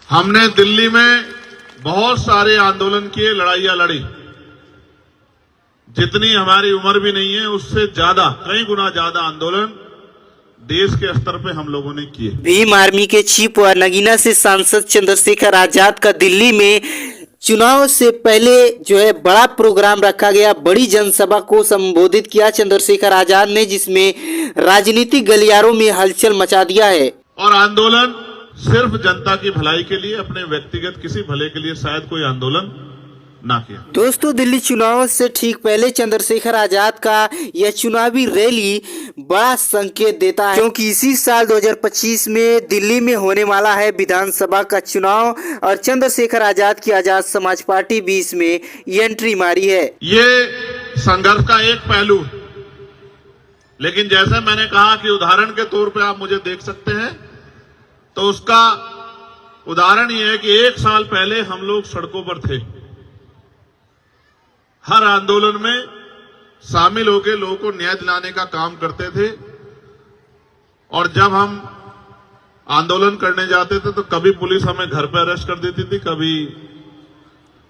हमने दिल्ली में बहुत सारे आंदोलन किए, लड़ाइयां लड़ी। जितनी हमारी उम्र भी नहीं है उससे ज्यादा, कई गुना ज्यादा आंदोलन देश के स्तर पे हम लोगों ने किए। भीम आर्मी के चीफ व नगीना से सांसद चंद्रशेखर आजाद का दिल्ली में चुनाव से पहले जो है बड़ा प्रोग्राम रखा गया। बड़ी जनसभा को संबोधित किया चंद्रशेखर आजाद ने, जिसमें राजनीतिक गलियारों में हलचल मचा दिया है। और आंदोलन सिर्फ जनता की भलाई के लिए, अपने व्यक्तिगत किसी भले के लिए शायद कोई आंदोलन ना किया। दोस्तों, दिल्ली चुनाव से ठीक पहले चंद्रशेखर आजाद का यह चुनावी रैली बड़ा संकेत देता है, क्योंकि इसी साल 2025 में दिल्ली में होने वाला है विधानसभा का चुनाव और चंद्रशेखर आजाद की आजाद समाज पार्टी भी इसमें एंट्री मारी है। ये संघर्ष का एक पहलू, लेकिन जैसे मैंने कहा कि उदाहरण के तौर पे आप मुझे देख सकते हैं, तो उसका उदाहरण ये है कि एक साल पहले हम लोग सड़कों पर थे, हर आंदोलन में शामिल होकर लोगों को न्याय दिलाने का काम करते थे। और जब हम आंदोलन करने जाते थे तो कभी पुलिस हमें घर पर अरेस्ट कर देती थी, कभी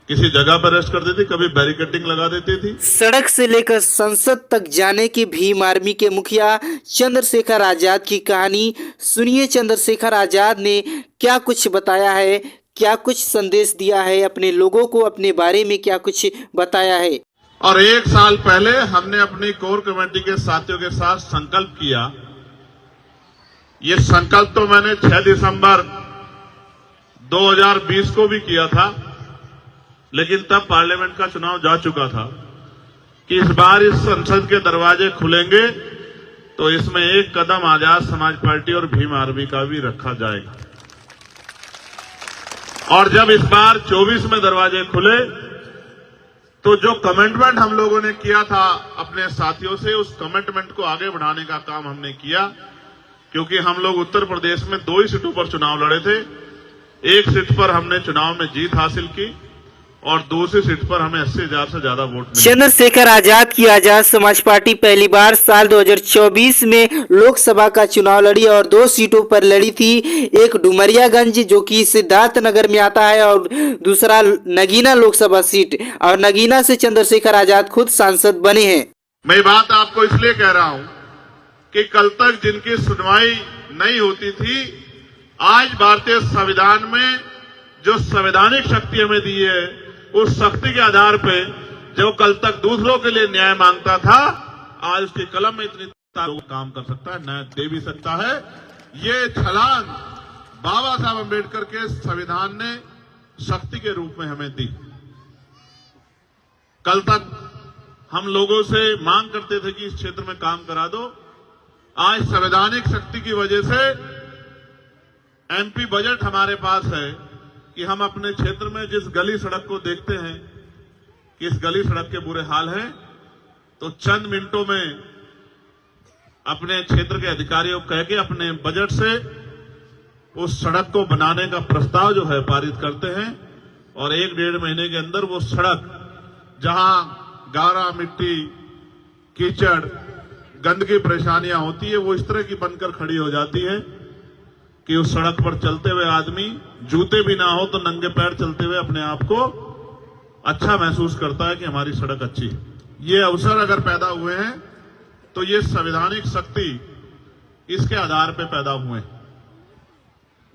किसी जगह पर अरेस्ट कर देती, कभी बैरिकेडिंग लगा देती थी। सड़क से लेकर संसद तक जाने की भीम आर्मी के मुखिया चंद्रशेखर आजाद की कहानी सुनिए। चंद्रशेखर आजाद ने क्या कुछ बताया है, क्या कुछ संदेश दिया है अपने लोगों को, अपने बारे में क्या कुछ बताया है। और एक साल पहले हमने अपनी कोर कमेटी के साथियों के साथ संकल्प किया। ये संकल्प तो मैंने 6 दिसंबर 2020 को भी किया था, लेकिन तब पार्लियामेंट का चुनाव जा चुका था कि इस बार इस संसद के दरवाजे खुलेंगे तो इसमें एक कदम आजाद समाज पार्टी और भीम आर्मी का भी रखा जाएगा। और जब इस बार 24 में दरवाजे खुले तो जो कमिटमेंट हम लोगों ने किया था अपने साथियों से, उस कमिटमेंट को आगे बढ़ाने का काम हमने किया। क्योंकि हम लोग उत्तर प्रदेश में 2 ही सीटों पर चुनाव लड़े थे। एक सीट पर हमने चुनाव में जीत हासिल की और दूसरी सीट पर हमें 80,000 से ज्यादा वोट मिले। चंद्रशेखर आजाद की आजाद समाज पार्टी पहली बार साल 2024 में लोकसभा का चुनाव लड़ी और 2 सीटों पर लड़ी थी। एक डुमरियागंज जो कि सिद्धार्थनगर में आता है और दूसरा नगीना लोकसभा सीट, और नगीना से चंद्रशेखर आजाद खुद सांसद बने हैं। मैं बात आपको इसलिए कह रहा हूं कि कल तक जिनकी सुनवाई नहीं होती थी, आज भारतीय संविधान में जो संवैधानिक शक्ति हमें दी है, उस शक्ति के आधार पे जो कल तक दूसरों के लिए न्याय मांगता था, आज उसकी कलम में इतनी काम कर सकता है, न्याय दे भी सकता है। ये छलांग बाबा साहब अम्बेडकर के संविधान ने शक्ति के रूप में हमें दी। कल तक हम लोगों से मांग करते थे कि इस क्षेत्र में काम करा दो। आज संवैधानिक शक्ति की वजह से एमपी बजट हमारे पास है कि हम अपने क्षेत्र में जिस गली सड़क को देखते हैं कि इस गली सड़क के बुरे हाल हैं, तो चंद मिनटों में अपने क्षेत्र के अधिकारियों को कह के अपने बजट से उस सड़क को बनाने का प्रस्ताव जो है पारित करते हैं। और 1-1.5 महीने के अंदर वो सड़क, जहां गारा, मिट्टी, कीचड़, गंदगी परेशानियां होती है, वो इस तरह की बनकर खड़ी हो जाती है कि उस सड़क पर चलते हुए आदमी, जूते भी ना हो तो नंगे पैर चलते हुए अपने आप को अच्छा महसूस करता है कि हमारी सड़क अच्छी है। ये अवसर अगर पैदा हुए हैं तो ये संवैधानिक शक्ति इसके आधार पे पैदा हुए।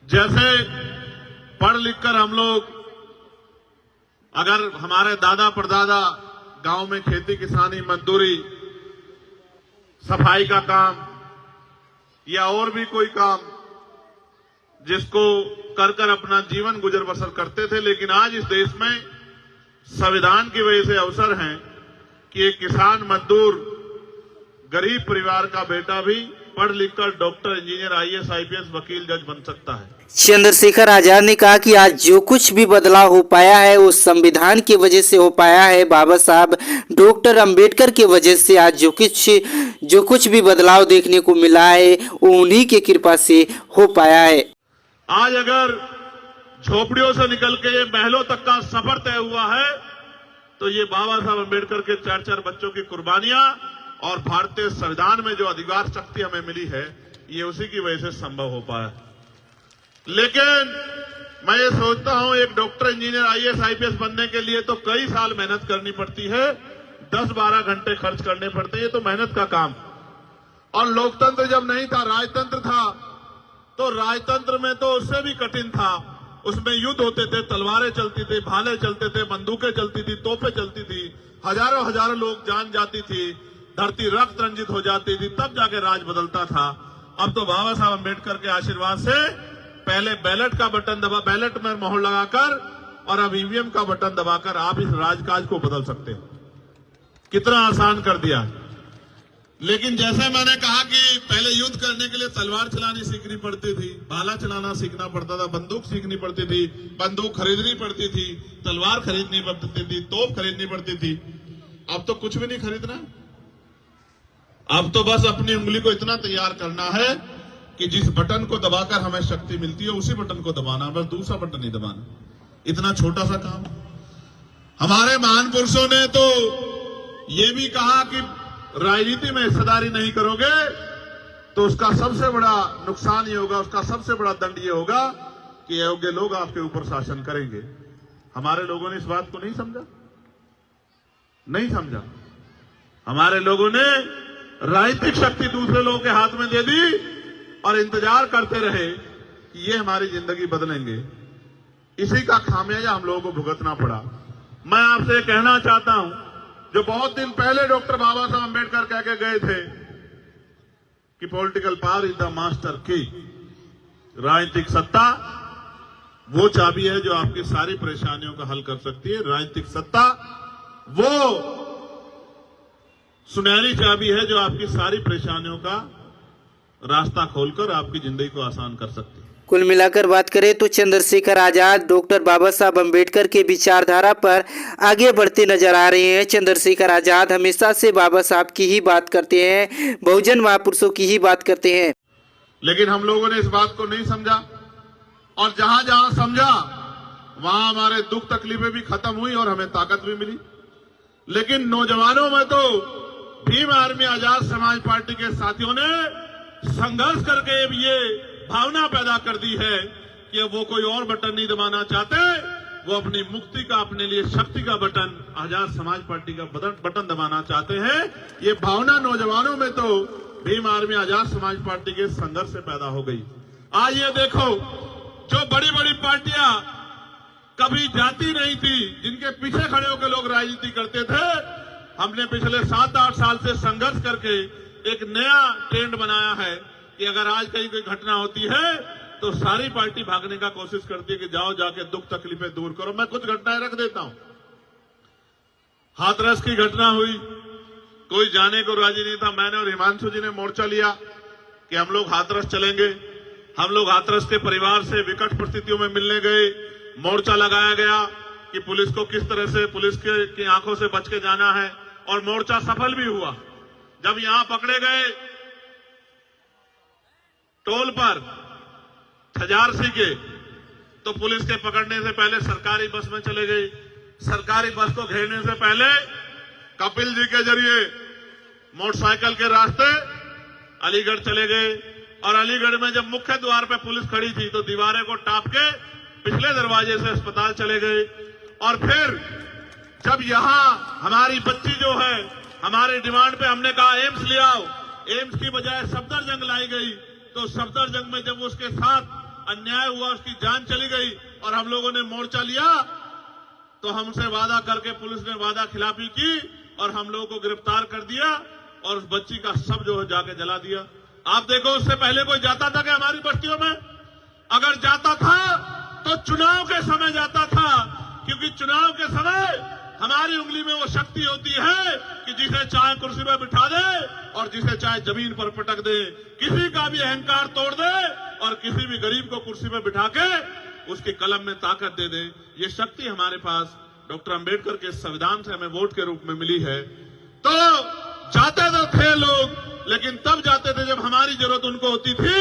जैसे पढ़ लिखकर हम लोग, अगर हमारे दादा परदादा गांव में खेती किसानी, मजदूरी, सफाई का काम या और भी कोई काम जिसको कर कर अपना जीवन गुजर बसर करते थे, लेकिन आज इस देश में संविधान की वजह से अवसर है कि एक किसान, मजदूर, गरीब परिवार का बेटा भी पढ़ लिखकर डॉक्टर, इंजीनियर, IAS, IPS, वकील, जज बन सकता है। चंद्रशेखर आजाद ने कहा कि आज जो कुछ भी बदलाव हो पाया है वो संविधान की वजह से हो पाया है। बाबा साहब डॉक्टर अंबेडकर की वजह से आज जो कुछ भी बदलाव देखने को मिला है वो उन्हीं की कृपा से हो पाया है। आज अगर झोपड़ियों से निकल के ये महलों तक का सफर तय हुआ है तो ये बाबा साहब अम्बेडकर के 4-4 बच्चों की कुर्बानियां और भारतीय संविधान में जो अधिकार शक्ति हमें मिली है, ये उसी की वजह से संभव हो पाया। लेकिन मैं ये सोचता हूं एक डॉक्टर, इंजीनियर, आईएएस, आईपीएस बनने के लिए तो कई साल मेहनत करनी पड़ती है, 10-12 घंटे खर्च करने पड़ते हैं, ये तो मेहनत का काम। और लोकतंत्र जब नहीं था, राजतंत्र था, तो राजतंत्र में तो उससे भी कठिन था। उसमें युद्ध होते थे, तलवारें चलती थी, भाले चलते थे, बंदूकें चलती थी, तोपें चलती थी, हजारों हजारों लोग जान जाती थी, धरती रक्त रंजित हो जाती थी, तब जाके राज बदलता था। अब तो बाबा साहब अम्बेडकर के आशीर्वाद से पहले बैलेट का बटन दबा, बैलेट में मोहर लगाकर और अब ईवीएम का बटन दबाकर आप इस राजकाज को बदल सकते हैं। कितना आसान कर दिया। लेकिन जैसे मैंने कहा कि पहले युद्ध करने के लिए तलवार चलानी सीखनी पड़ती थी, भाला चलाना सीखना पड़ता था, बंदूक सीखनी पड़ती थी, बंदूक खरीदनी पड़ती थी, तलवार खरीदनी पड़ती थी, तोप खरीदनी पड़ती थी। अब तो कुछ भी नहीं खरीदना, अब तो बस अपनी उंगली को इतना तैयार करना है कि जिस बटन को दबाकर हमें शक्ति मिलती है उसी बटन को दबाना, बस दूसरा बटन नहीं दबाना। इतना छोटा सा काम। हमारे महान पुरुषों ने तो ये भी कहा कि राजनीति में हिस्सेदारी नहीं करोगे तो उसका सबसे बड़ा नुकसान ये होगा, उसका सबसे बड़ा दंड ये होगा कि अयोग्य लोग आपके ऊपर शासन करेंगे। हमारे लोगों ने इस बात को नहीं समझा, नहीं समझा। हमारे लोगों ने राजनीतिक शक्ति दूसरे लोगों के हाथ में दे दी और इंतजार करते रहे कि ये हमारी जिंदगी बदलेंगे। इसी का खामियाजा हम लोगों को भुगतना पड़ा। मैं आपसे कहना चाहता हूं, जो बहुत दिन पहले डॉक्टर बाबा साहब अम्बेडकर कह के गए थे कि political power is the master की, राजनीतिक सत्ता वो चाबी है जो आपकी सारी परेशानियों का हल कर सकती है। राजनीतिक सत्ता वो सुनहरी चाबी है जो आपकी सारी परेशानियों का रास्ता खोलकर आपकी जिंदगी को आसान कर सकती है। कुल मिलाकर बात करें तो चंद्रशेखर आजाद डॉक्टर बाबा साहब अम्बेडकर के विचारधारा पर आगे बढ़ते नजर आ रहे हैं। चंद्रशेखर आजाद हमेशा से बाबा साहब की ही बात करते हैं, बहुजन महापुरुषों की ही बात करते हैं। लेकिन हम लोगों ने इस बात को नहीं समझा और जहां जहां समझा वहां हमारे दुख तकलीफें भी खत्म हुई और हमें ताकत भी मिली। लेकिन नौजवानों में तो भीम आर्मी आजाद समाज पार्टी के साथियों ने संघर्ष करके ये भावना पैदा कर दी है कि वो कोई और बटन नहीं दबाना चाहते, वो अपनी मुक्ति का, अपने लिए शक्ति का बटन, आजाद समाज पार्टी का बटन दबाना चाहते हैं। ये भावना नौजवानों में तो भीम आर्मी आजाद समाज पार्टी के संघर्ष से पैदा हो गई। आज ये देखो, जो बड़ी बड़ी पार्टियां कभी जाती नहीं थी, जिनके पीछे खड़े होकर लोग राजनीति करते थे, हमने पिछले 7-8 साल से संघर्ष करके एक नया ट्रेंड बनाया है कि अगर आज कहीं कोई घटना होती है तो सारी पार्टी भागने का कोशिश करती है कि जाओ जाके दुख तकलीफें दूर करो। मैं कुछ घटनाएं रख देता हूं। हाथरस की घटना हुई, कोई जाने को राजी नहीं था। मैंने और हिमांशु जी ने मोर्चा लिया कि हम लोग हाथरस चलेंगे। हम लोग हाथरस के परिवार से विकट परिस्थितियों में मिलने गए। मोर्चा लगाया गया कि पुलिस को किस तरह से, पुलिस की आंखों से बच के जाना है, और मोर्चा सफल भी हुआ। जब यहां पकड़े गए टोल पर खजारसी के, तो पुलिस के पकड़ने से पहले सरकारी बस में चले गई। सरकारी बस को घेरने से पहले कपिल जी के जरिए मोटरसाइकिल के रास्ते अलीगढ़ चले गए, और अलीगढ़ में जब मुख्य द्वार पे पुलिस खड़ी थी तो दीवारें को टाप के पिछले दरवाजे से अस्पताल चले गए। और फिर जब यहां हमारी बच्ची जो है, हमारी डिमांड पे हमने कहा एम्स ले आओ, एम्स की बजाय सफदरजंग लाई गई, तो सफदरजंग में जब उसके साथ अन्याय हुआ, उसकी जान चली गई और हम लोगों ने मोर्चा लिया, तो हमसे वादा करके पुलिस ने वादा खिलाफी की और हम लोगों को गिरफ्तार कर दिया और उस बच्ची का शव जो है जाके जला दिया। आप देखो, उससे पहले कोई जाता था कि हमारी बस्तियों में? अगर जाता था तो चुनाव के समय जाता था, क्योंकि चुनाव के समय हमारी उंगली में वो शक्ति होती है कि जिसे चाहे कुर्सी पर बिठा दे और जिसे चाहे जमीन पर पटक दे, किसी का भी अहंकार तोड़ दे और किसी भी गरीब को कुर्सी पर बिठा के उसकी कलम में ताकत दे दे। ये शक्ति हमारे पास डॉक्टर अंबेडकर के संविधान से हमें वोट के रूप में मिली है। तो जाते तो थे लोग, लेकिन तब जाते थे जब हमारी जरूरत उनको होती थी,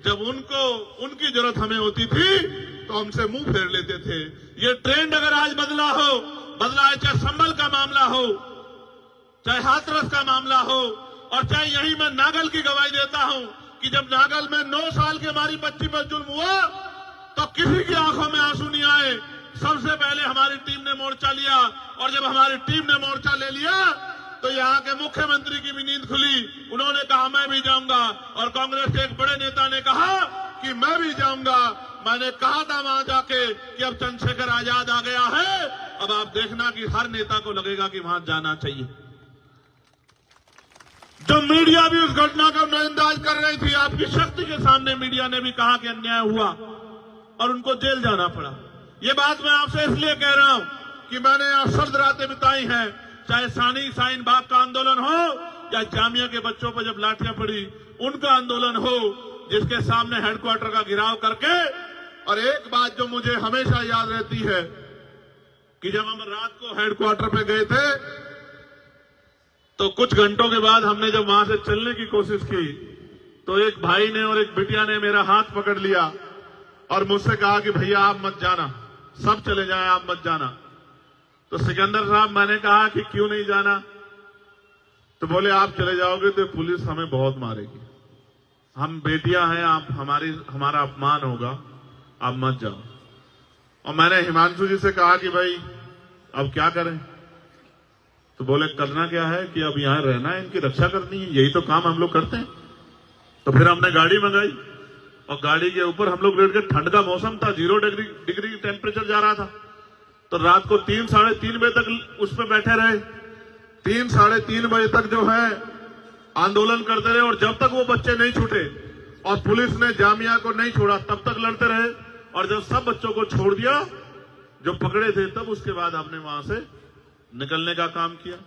जब उनकी जरूरत हमें होती थी तो हमसे मुंह फेर लेते थे। ये ट्रेंड अगर आज बदला है, चाहे संभल का मामला हो, चाहे हाथरस का मामला हो, और चाहे यही मैं नागल की गवाही देता हूं कि जब नागल में 9 साल की हमारी बच्ची पर जुल्म हुआ तो किसी की आंखों में आंसू नहीं आए। सबसे पहले हमारी टीम ने मोर्चा लिया, और जब हमारी टीम ने मोर्चा ले लिया तो यहाँ के मुख्यमंत्री की भी नींद खुली। उन्होंने कहा मैं भी जाऊंगा, और कांग्रेस के एक बड़े नेता ने कहा कि मैं भी जाऊंगा। मैंने कहा था वहां जाके कि अब चंद्रशेखर आजाद आ गया है, अब आप देखना कि हर नेता को लगेगा कि वहां जाना चाहिए। जो मीडिया भी उस घटना का नजरअंदाज कर रही थी, आपकी शक्ति के सामने मीडिया ने भी कहा कि अन्याय हुआ और उनको जेल जाना पड़ा। ये बात मैं आपसे इसलिए कह रहा हूं कि मैंने यहां सर्द रातें बिताई हैं, चाहे शाहीन बाग का आंदोलन हो या जामिया के बच्चों पर जब लाठियां पड़ी उनका आंदोलन हो, जिसके सामने हेडक्वार्टर का घेराव करके। और एक बात जो मुझे हमेशा याद रहती है कि जब हम रात को हेडक्वार्टर पे गए थे तो कुछ घंटों के बाद हमने जब वहां से चलने की कोशिश की तो एक भाई ने और एक बिटिया ने मेरा हाथ पकड़ लिया और मुझसे कहा कि भैया आप मत जाना, सब चले जाएं, आप मत जाना। तो सिकंदर साहब, मैंने कहा कि क्यों नहीं जाना? तो बोले आप चले जाओगे तो पुलिस हमें बहुत मारेगी, हम बेटियां हैं, आप हमारा अपमान होगा, आप मत जाओ। और मैंने हिमांशु जी से कहा कि भाई अब क्या करें? तो बोले करना क्या है कि अब यहां रहना है, इनकी रक्षा करनी है, यही तो काम हम लोग करते हैं। तो फिर हमने गाड़ी मंगाई और गाड़ी के ऊपर हम लोग बैठ के, ठंड का मौसम था, 0 डिग्री टेम्परेचर जा रहा था, तो रात को 3 साढ़े 3 बजे तक उस पर बैठे रहे। 3 साढ़े 3 बजे तक जो है आंदोलन करते रहे, और जब तक वो बच्चे नहीं छूटे और पुलिस ने जामिया को नहीं छोड़ा तब तक लड़ते रहे। और जब सब बच्चों को छोड़ दिया जो पकड़े थे, तब उसके बाद हमने वहां से निकलने का काम किया।